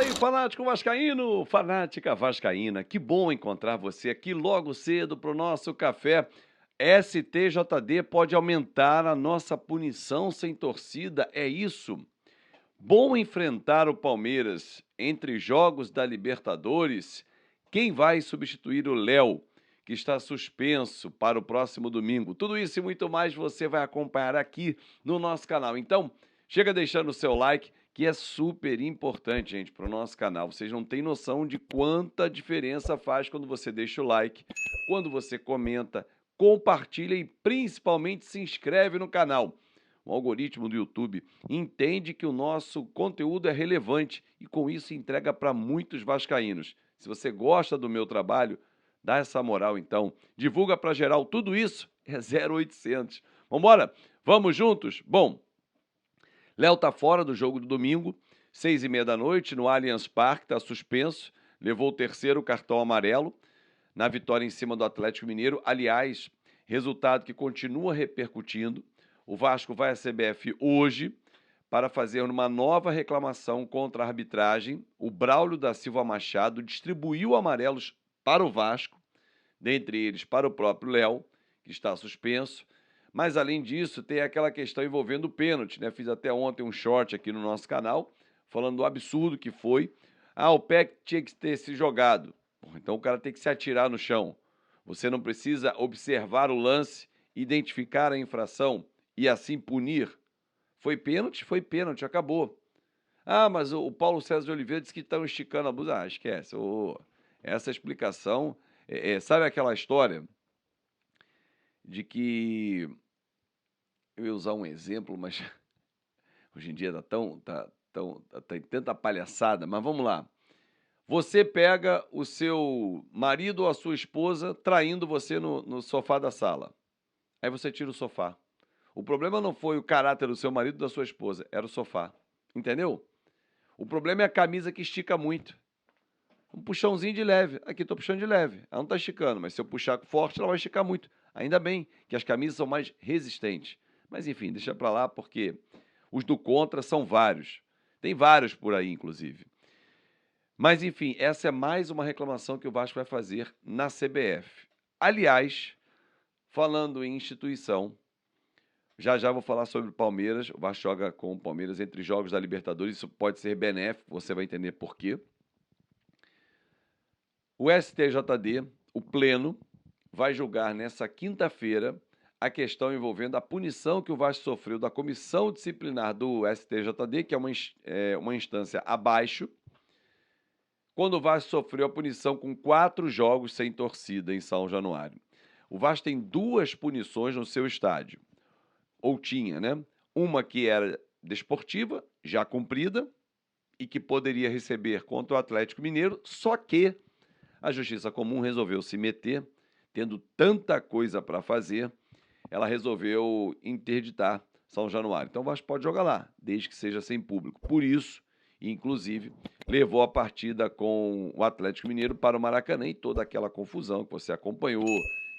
aí, fanático vascaíno, fanática vascaína, que bom encontrar você aqui logo cedo para o nosso café. STJD pode aumentar a nossa punição sem torcida, é isso? Bom enfrentar o Palmeiras entre jogos da Libertadores. Quem vai substituir o Léo, que está suspenso para o próximo domingo? Tudo isso e muito mais você vai acompanhar aqui no nosso canal. Então, chega deixando o seu like, que é super importante, gente, para o nosso canal. Vocês não têm noção de quanta diferença faz quando você deixa o like, quando você comenta, compartilha e principalmente se inscreve no canal. O algoritmo do YouTube entende que o nosso conteúdo é relevante e com isso entrega para muitos vascaínos. Se você gosta do meu trabalho, dá essa moral então. Divulga para geral, tudo isso é 0800. Vambora? Vamos juntos? Bom, Léo tá fora do jogo do domingo, 6h30 da noite, no Allianz Parque, tá suspenso, levou o terceiro cartão amarelo na vitória em cima do Atlético Mineiro. Aliás, resultado que continua repercutindo. O Vasco vai à CBF hoje para fazer uma nova reclamação contra a arbitragem. O Braulio da Silva Machado distribuiu amarelos para o Vasco, dentre eles para o próprio Léo, que está suspenso. Mas, além disso, tem aquela questão envolvendo o pênalti, né? Fiz até ontem um short aqui no nosso canal, falando do absurdo que foi. O pé tinha que ter se jogado. Então o cara tem que se atirar no chão. Você não precisa observar o lance, identificar a infração e assim punir. Foi pênalti, acabou. Mas o Paulo César de Oliveira disse que estão esticando a blusa. Esquece. Essa explicação, sabe aquela história de que... Eu ia usar um exemplo, mas hoje em dia tem tanta palhaçada, mas vamos lá. Você pega o seu marido ou a sua esposa traindo você no sofá da sala. Aí você tira o sofá. O problema não foi o caráter do seu marido ou da sua esposa, era o sofá. Entendeu? O problema é a camisa que estica muito. Um puxãozinho de leve. Aqui estou puxando de leve. Ela não está esticando, mas se eu puxar forte, ela vai esticar muito. Ainda bem que as camisas são mais resistentes. Mas enfim, deixa para lá porque os do contra são vários. Tem vários por aí, inclusive. Mas enfim, essa é mais uma reclamação que o Vasco vai fazer na CBF. Aliás, falando em instituição, já já vou falar sobre o Palmeiras. O Vasco joga com o Palmeiras entre jogos da Libertadores. Isso pode ser benéfico, você vai entender por quê. O STJD, o Pleno, vai julgar nessa quinta-feira a questão envolvendo a punição que o Vasco sofreu da comissão disciplinar do STJD, que é uma instância abaixo, quando o Vasco sofreu a punição com 4 jogos sem torcida em São Januário. O Vasco tem 2 punições no seu estádio. Ou tinha, né? Uma que era desportiva, já cumprida, e que poderia receber contra o Atlético Mineiro, só que a Justiça Comum resolveu se meter, tendo tanta coisa para fazer, ela resolveu interditar São Januário. Então o Vasco pode jogar lá, desde que seja sem público. Por isso, inclusive, levou a partida com o Atlético Mineiro para o Maracanã e toda aquela confusão que você acompanhou.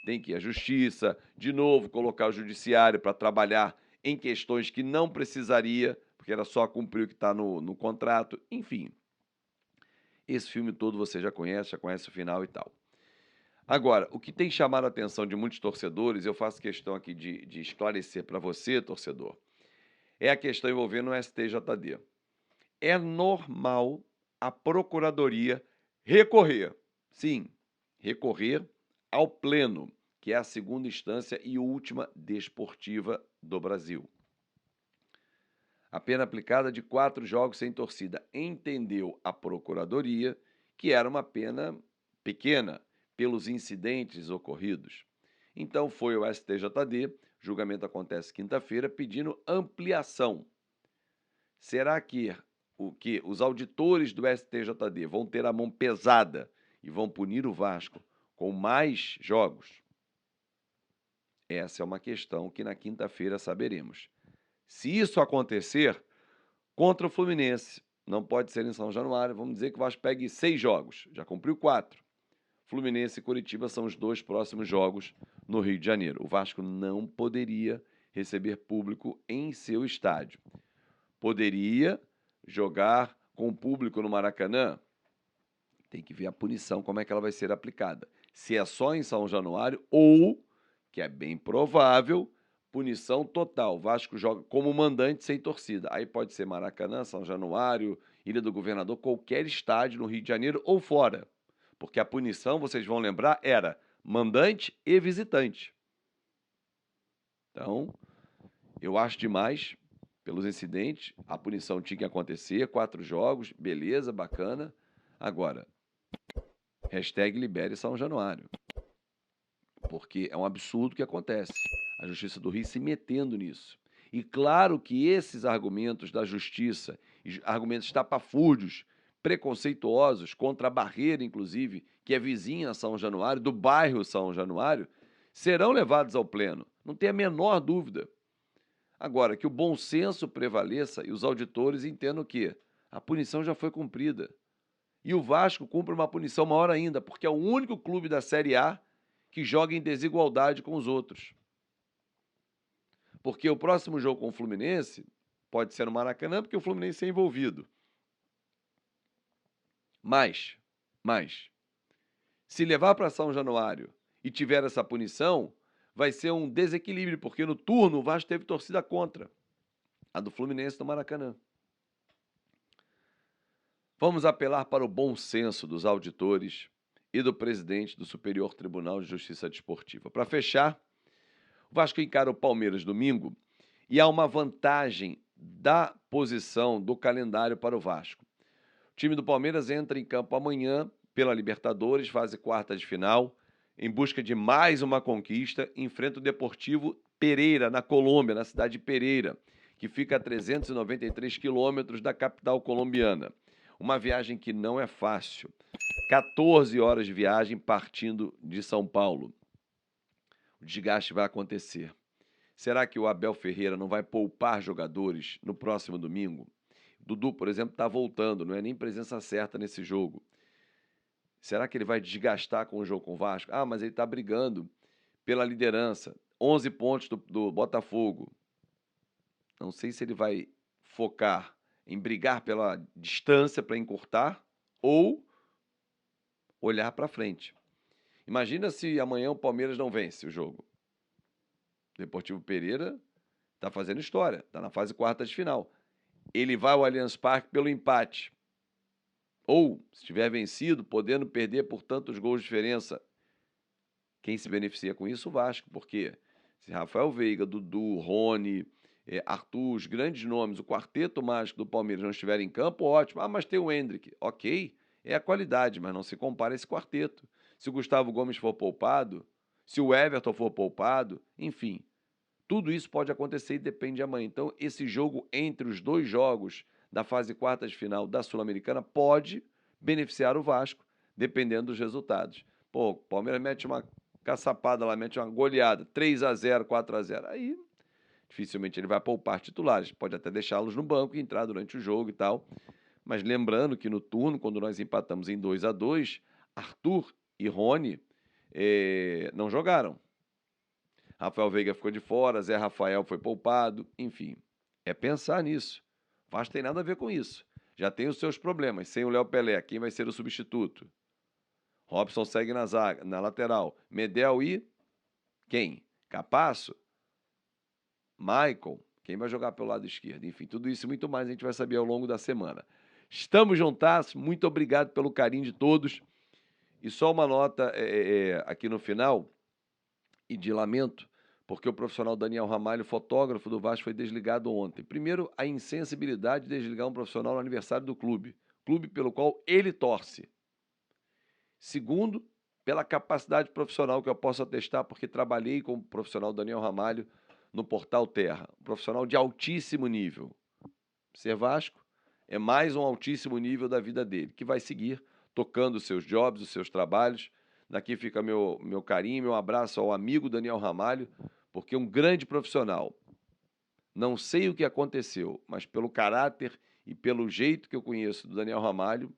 Tem que ir à Justiça, de novo colocar o Judiciário para trabalhar em questões que não precisaria, porque era só cumprir o que está no contrato, enfim. Esse filme todo você já conhece o final e tal. Agora, o que tem chamado a atenção de muitos torcedores, eu faço questão aqui de esclarecer para você, torcedor, é a questão envolvendo o STJD. É normal a Procuradoria recorrer, sim, recorrer ao Pleno, que é a segunda instância e última desportiva do Brasil. A pena aplicada de 4 jogos sem torcida. Entendeu a Procuradoria que era uma pena pequena pelos incidentes ocorridos. Então foi o STJD, julgamento acontece quinta-feira, pedindo ampliação. Será que os auditores do STJD vão ter a mão pesada e vão punir o Vasco com mais jogos? Essa é uma questão que na quinta-feira saberemos. Se isso acontecer, contra o Fluminense, não pode ser em São Januário, vamos dizer que o Vasco pegue 6 jogos, já cumpriu 4. Fluminense e Curitiba são os 2 próximos jogos no Rio de Janeiro. O Vasco não poderia receber público em seu estádio. Poderia jogar com o público no Maracanã, tem que ver a punição, como é que ela vai ser aplicada. Se é só em São Januário ou, que é bem provável, punição total. O Vasco joga como mandante sem torcida. Aí pode ser Maracanã, São Januário, Ilha do Governador, qualquer estádio no Rio de Janeiro ou fora. Porque a punição, vocês vão lembrar, era mandante e visitante. Então, eu acho demais pelos incidentes. A punição tinha que acontecer, 4 jogos, beleza, bacana. Agora, hashtag libere São Januário. Porque é um absurdo o que acontece. A Justiça do Rio se metendo nisso. E claro que esses argumentos da Justiça, argumentos estapafúrdios, preconceituosos, contra a Barreira, inclusive, que é vizinha a São Januário, do bairro São Januário, serão levados ao pleno. Não tem a menor dúvida. Agora, que o bom senso prevaleça e os auditores entendam que a punição já foi cumprida. E o Vasco cumpre uma punição maior ainda, porque é o único clube da Série A que joga em desigualdade com os outros. Porque o próximo jogo com o Fluminense pode ser no Maracanã, porque o Fluminense é envolvido. Mas, se levar para São Januário e tiver essa punição, vai ser um desequilíbrio, porque no turno o Vasco teve torcida contra a do Fluminense no Maracanã. Vamos apelar para o bom senso dos auditores e do presidente do Superior Tribunal de Justiça Desportiva. Para fechar, o Vasco encara o Palmeiras domingo e há uma vantagem da posição do calendário para o Vasco. O time do Palmeiras entra em campo amanhã pela Libertadores, fase quarta de final, em busca de mais uma conquista, enfrenta o Deportivo Pereira, na Colômbia, na cidade de Pereira, que fica a 393 quilômetros da capital colombiana. Uma viagem que não é fácil. 14 horas de viagem partindo de São Paulo. O desgaste vai acontecer. Será que o Abel Ferreira não vai poupar jogadores no próximo domingo? Dudu, por exemplo, está voltando, não é nem presença certa nesse jogo. Será que ele vai desgastar com o jogo com o Vasco? Ah, mas ele está brigando pela liderança. 11 pontos do Botafogo. Não sei se ele vai focar em brigar pela distância para encurtar ou olhar para frente. Imagina se amanhã o Palmeiras não vence o jogo. O Deportivo Pereira está fazendo história, está na fase quarta de final. Ele vai ao Allianz Parque pelo empate. Ou, se tiver vencido, podendo perder por tantos gols de diferença. Quem se beneficia com isso? O Vasco, porque se Rafael Veiga, Dudu, Rony, Arthur, os grandes nomes, o quarteto mágico do Palmeiras não estiver em campo, ótimo. Ah, mas tem o Endrick. Ok, é a qualidade, mas não se compara a esse quarteto. Se o Gustavo Gomes for poupado, se o Everton for poupado, enfim. Tudo isso pode acontecer e depende de amanhã. Então, esse jogo entre os dois jogos da fase quarta de final da Sul-Americana pode beneficiar o Vasco, dependendo dos resultados. Pô, o Palmeiras mete uma caçapada lá, mete uma goleada, 3-0, 4-0. Aí, dificilmente ele vai poupar titulares. Pode até deixá-los no banco e entrar durante o jogo e tal. Mas lembrando que no turno, quando nós empatamos em 2-2, Arthur e Rony não jogaram. Rafael Veiga ficou de fora, Zé Rafael foi poupado, enfim. É pensar nisso. O Vasco tem nada a ver com isso. Já tem os seus problemas. Sem o Léo Pelé, quem vai ser o substituto? Robson segue na zaga, na lateral. Medel e quem? Capasso? Michael? Quem vai jogar pelo lado esquerdo? Enfim, tudo isso e muito mais a gente vai saber ao longo da semana. Estamos juntas. Muito obrigado pelo carinho de todos. E só uma nota aqui no final, e de lamento, porque o profissional Daniel Ramalho, fotógrafo do Vasco, foi desligado ontem. Primeiro, a insensibilidade de desligar um profissional no aniversário do clube pelo qual ele torce. Segundo, pela capacidade profissional que eu posso atestar, porque trabalhei com o profissional Daniel Ramalho no Portal Terra. Um profissional de altíssimo nível. Ser Vasco é mais um altíssimo nível da vida dele, que vai seguir tocando os seus jobs, os seus trabalhos. Daqui fica meu carinho, meu abraço ao amigo Daniel Ramalho, porque é um grande profissional. Não sei o que aconteceu, mas pelo caráter e pelo jeito que eu conheço do Daniel Ramalho,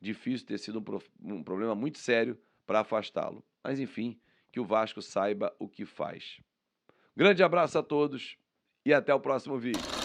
difícil ter sido um problema muito sério para afastá-lo. Mas, enfim, que o Vasco saiba o que faz. Grande abraço a todos e até o próximo vídeo.